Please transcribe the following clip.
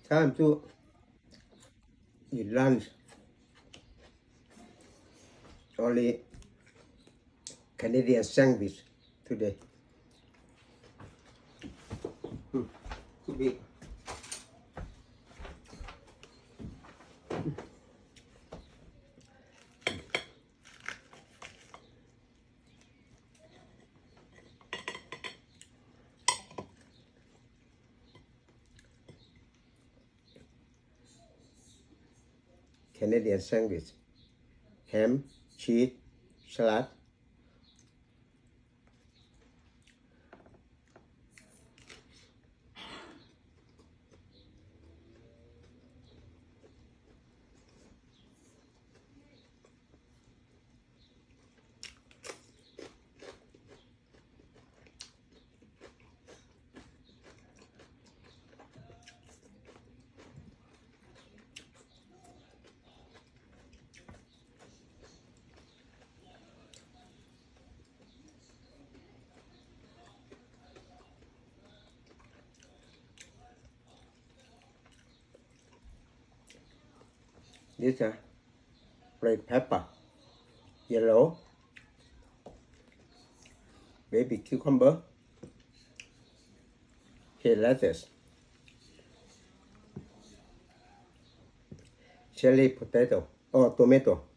Time to eat lunch. Only Canadian sandwich today. Could be. Canadian sandwich. Ham, cheese, salad. This red pepper, yellow, baby cucumber, here lettuce, cherry potato or tomato.